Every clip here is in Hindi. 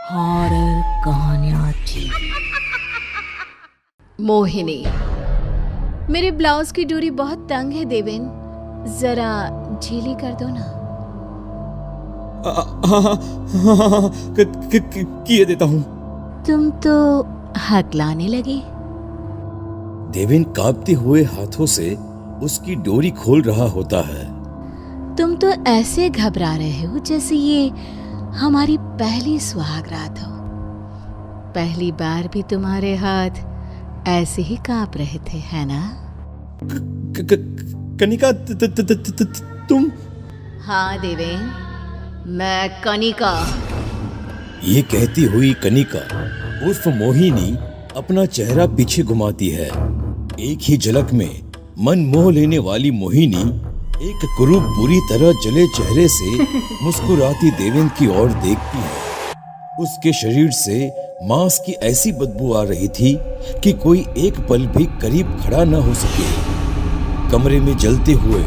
हॉरर कहानियाँ टीवी। मोहिनी, मेरे ब्लाउज की डोरी बहुत तंग है देवेन, जरा ढीली कर दो ना। हाँ, किए देता हूँ। तुम तो हकलाने लगे। देवेन कांपते हुए हाथों से उसकी डोरी खोल रहा होता है। तुम तो ऐसे घबरा रहे हो जैसे ये हमारी पहली सुहागरात हो। पहली बार भी तुम्हारे हाथ ऐसे ही कांप रहे थे, है ना? कनिका, तुम? हाँ देवेन, मैं कनिका। ये कहती हुई कनिका उर्फ मोहिनी अपना चेहरा पीछे घुमाती है। एक ही झलक में मन मोह लेने वाली मोहिनी एक कुरूप बुरी तरह जले चेहरे से मुस्कुराती देवेन की ओर देखती है। उसके शरीर से मांस की ऐसी बदबू आ रही थी कि कोई एक पल भी करीब खड़ा न हो सके। कमरे में जलते हुए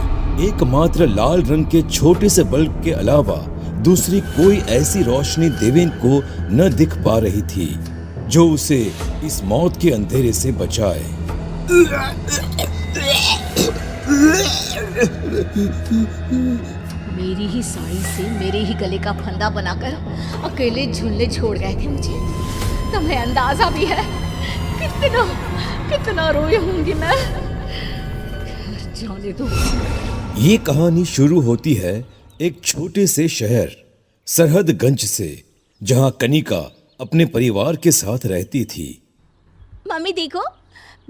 एकमात्र लाल रंग के छोटे से बल्ब के अलावा दूसरी कोई ऐसी रोशनी देवेन को न दिख पा रही थी जो उसे इस मौत के अंधेरे से बचाए। मेरी ही साड़ी से मेरे ही गले का फंदा बनाकर अकेले झूलने छोड़ गए थे मुझे। तुम्हें अंदाजा भी है कितना कितना रोई होंगी मैं। जाने दो। ये कहानी शुरू होती है एक छोटे से शहर सरहदगंज से, जहां कनिका अपने परिवार के साथ रहती थी। मम्मी देखो,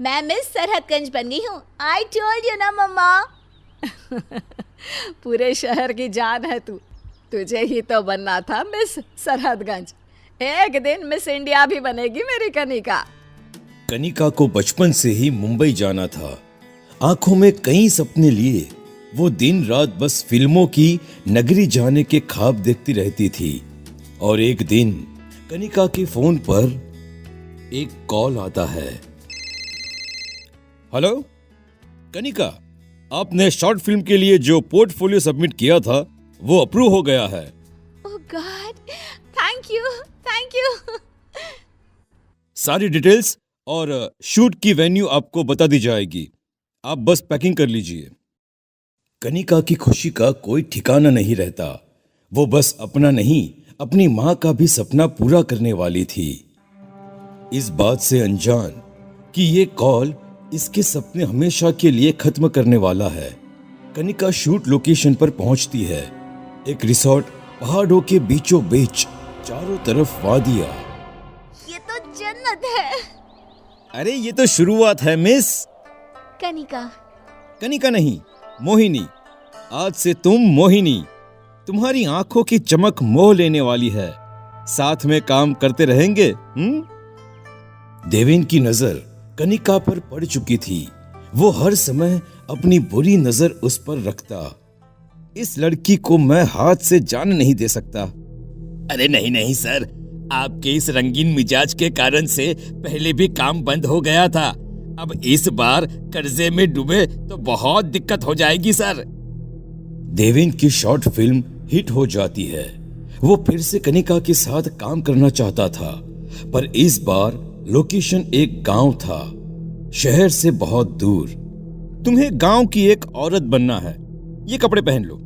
मैं मिस सरहदगंज बन गई हूँ। आई टोल्ड यू ना मम्मा। पूरे शहर की जान है तू। तुझे ही तो बनना था मिस सरहदगंज। एक दिन मिस इंडिया भी बनेगी मेरी कनिका। कनिका को बचपन से ही मुंबई जाना था। आंखों में कई सपने लिए वो दिन रात बस फिल्मों की नगरी जाने के ख्वाब देखती रहती थी। और एक दिन कनिका के फोन पर एक कॉल आता है। हेलो कनिका, आपने शॉर्ट फिल्म के लिए जो पोर्टफोलियो सबमिट किया था वो अप्रूव हो गया है। ओह गॉड, थैंक यू। सारी डिटेल्स और शूट की वेन्यू आपको बता दी जाएगी। आप बस पैकिंग कर लीजिए। कनिका की खुशी का कोई ठिकाना नहीं रहता। वो बस अपना नहीं, अपनी माँ का भी सपना पूरा करने वाली थी। इस बात से अनजान कि ये कॉल इसके सपने हमेशा के लिए खत्म करने वाला है, कनिका शूट लोकेशन पर पहुंचती है। एक रिसोर्ट पहाड़ों के बीचों बीच, चारों तरफ वादियां। ये तो जन्नत है। अरे ये तो शुरुआत है मिस। कनिका नहीं, मोहिनी। आज से तुम मोहिनी। तुम्हारी आंखों की चमक मोह लेने वाली है। साथ में काम करते रहेंगे। देवेन की नजर कनिका पर पड़ चुकी थी। वो हर समय अपनी बुरी नजर उस पर रखता। इस लड़की को मैं हाथ से जाने नहीं दे सकता। अरे नहीं सर, आपके इस रंगीन मिजाज के कारण से पहले भी काम बंद हो गया था। अब इस बार कर्जे में डूबे तो बहुत दिक्कत हो जाएगी सर। देवेन की शॉर्ट फिल्म हिट हो जाती है। वो फिर से कनिका के साथ काम करना चाहता था, पर इस बार लोकेशन एक गांव था, शहर से बहुत दूर। तुम्हें गांव की एक औरत बनना है। ये कपड़े पहन लो।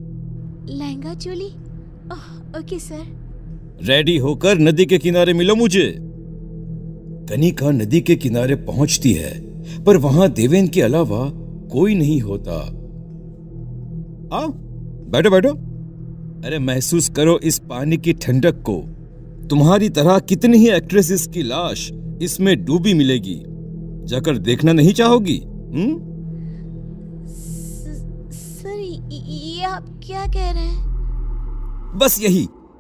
Lehenga choli? Okay sir. Ready होकर नदी के किनारे मिलो मुझे। कनिका नदी के किनारे पहुंचती है, पर वहां देवेन के अलावा कोई नहीं होता। आओ बैठो। अरे महसूस करो इस पानी की ठंडक को। तुम्हारी तरह कितनी ही एक्ट्रेसेस की लाश इसमें डूबी मिलेगी। जाकर देखना नहीं चाहोगी? सर, ये आप क्या कह रहे हैं? बस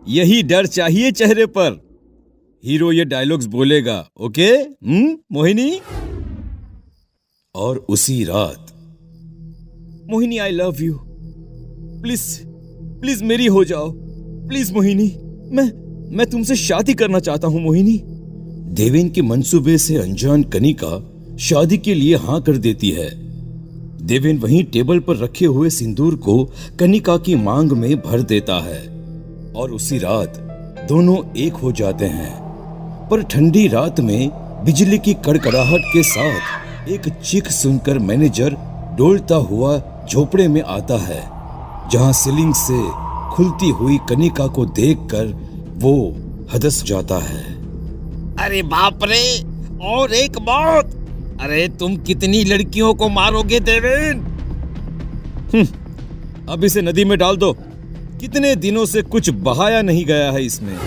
यही डर चाहिए चेहरे पर। हीरो ये डायलॉग्स बोलेगा, ओके मोहिनी? और उसी रात, Mohini I love you, please मेरी हो जाओ, प्लीज मोहिनी, मैं तुमसे शादी करना चाहता हूं मोहिनी। देवेन के मंसूबे से अनजान कनिका शादी के लिए हाँ कर देती है। देवेन वहीं टेबल पर रखे हुए सिंदूर को कनिका की मांग में भर देता है और उसी रात दोनों एक हो जाते हैं। पर ठंडी रात में बिजली की कड़कड़ाहट के साथ एक चीख सुनकर मैनेजर डोलता हुआ झोपड़े में आता है, जहां सीलिंग से खुलती हुई कनिका को देखकर वो हदस जाता है। अरे बाप रे, और एक मौत! अरे तुम कितनी लड़कियों को मारोगे देवेन? अब इसे नदी में डाल दो। कितने दिनों से कुछ बहाया नहीं गया है इसमें।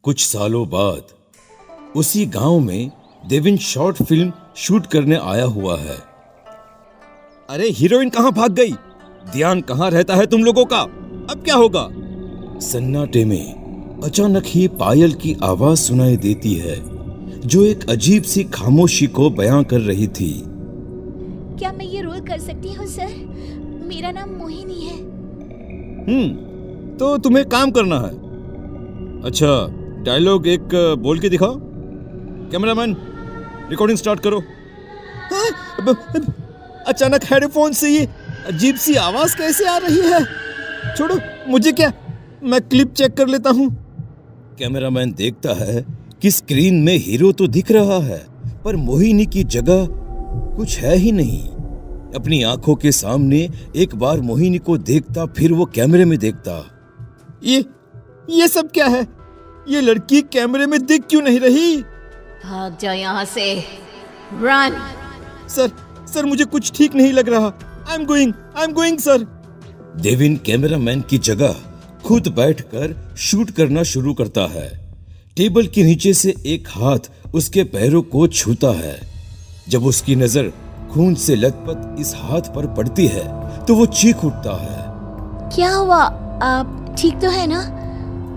कुछ सालों बाद उसी गांव में देवेन शॉर्ट फिल्म शूट करने आया हुआ है। अरे हीरोइन कहां भाग गई? ध्यान कहां रहता है तुम लोगों का? अब क्या होगा? सन्नाटे में अचानक ही पायल की आवाज सुनाई देती है, जो एक अजीब सी खामोशी को बयां कर रही थी। क्या मैं ये रोल कर सकती हूँ सर? मेरा नाम मोहिनी है। तो तुम्हें काम करना है। अच्छा, डायलॉग एक बोल के दिखाओ। कैमरामैन, रिकॉर्डिंग स्टार्ट करो। अचानक हेडफोन से ये अजीब सी आवाज कैसे आ रही है? छोड़ो, मुझे क्या, मैं क्लिप चेक कर लेता हूँ। कैमरामैन देखता है कि स्क्रीन में हीरो तो दिख रहा है, पर मोहिनी की जगह कुछ है ही नहीं। अपनी आंखों के सामने एक बार मोहिनी को देखता, फिर वो कैमरे में देखता। ये सब क्या है? ये लड़की कैमरे में दिख क्यों नहीं रही? भाग जाओ यहाँ से। रन। सर मुझे कुछ ठीक नहीं लग रहा। I am going sir. Deven cameraman की जगह खुद बैठकर शूट करना शुरू करता है। टेबल के नीचे से एक हाथ उसके पैरों को छूता है। जब उसकी नजर खून से लथपथ इस हाथ पर पड़ती है तो वो चीख उठता है। क्या हुआ? आप ठीक तो है ना?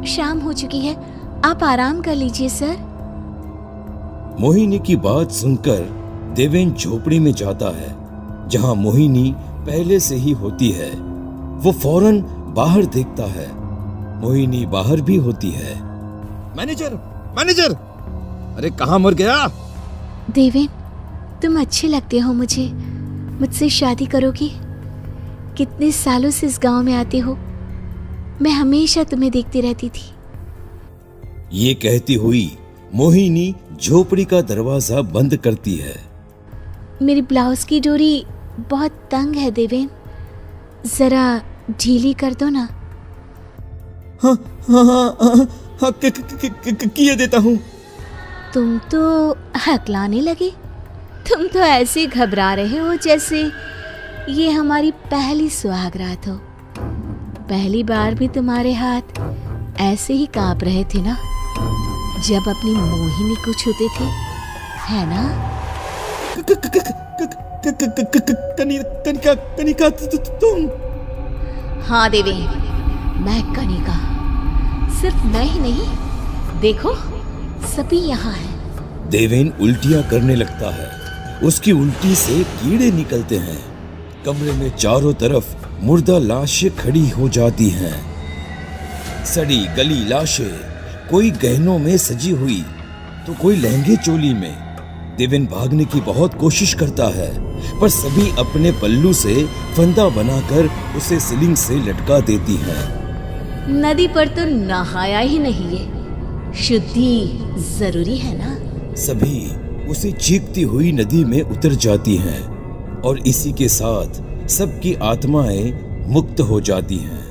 शाम हो चुकी है, आप आराम कर लीजिए सर। मोहिनी की बात सुनकर देवेन झोपड़ी में जाता है, जहां मोहिनी पहले से ही होती है। वो फौरन बाहर देखता है। मोहिनी बाहर भी होती है। मैनेजर, अरे कहां मर गया? देवेन, तुम अच्छे लगते हो मुझे। मुझसे शादी करोगी? कितने सालों से इस गांव में आते हो, मैं हमेशा तुम्हें देखती रहती थी। ये कहती हुई मोहिनी झोपड़ी का दरवाजा बंद करती है। मेरी ब्लाउज की डोरी बहुत तंग है देवेन, जरा ढीली कर दो ना। हाँ, किए देता हूँ। तुम तो हकलाने लगे। तुम तो ऐसे घबरा रहे हो जैसे ये हमारी पहली सुहागरात हो। पहली बार भी तुम्हारे हाथ ऐसे ही कांप रहे थे ना, जब अपनी मोहिनी को छूते थे, है ना? कनिका तुम? हाँ देवेन, मैं कनिका। सिर्फ मैं ही नहीं, देखो सभी यहाँ है। देवेन उल्टियां करने लगता है। उसकी उल्टी से कीड़े निकलते हैं। कमरे में चारों तरफ मुर्दा लाशें खड़ी हो जाती हैं। सड़ी गली लाशें, कोई गहनों में सजी हुई तो कोई लहंगे चोली में। देवेन भागने की बहुत कोशिश करता है, पर सभी अपने पल्लू से फंदा बनाकर उसे सीलिंग से लटका देती हैं। नदी पर तो नहाया ही नहीं है, शुद्धि जरूरी है ना? सभी उसे चीखती हुई नदी में उतर जाती हैं और इसी के साथ सबकी आत्माएं मुक्त हो जाती हैं।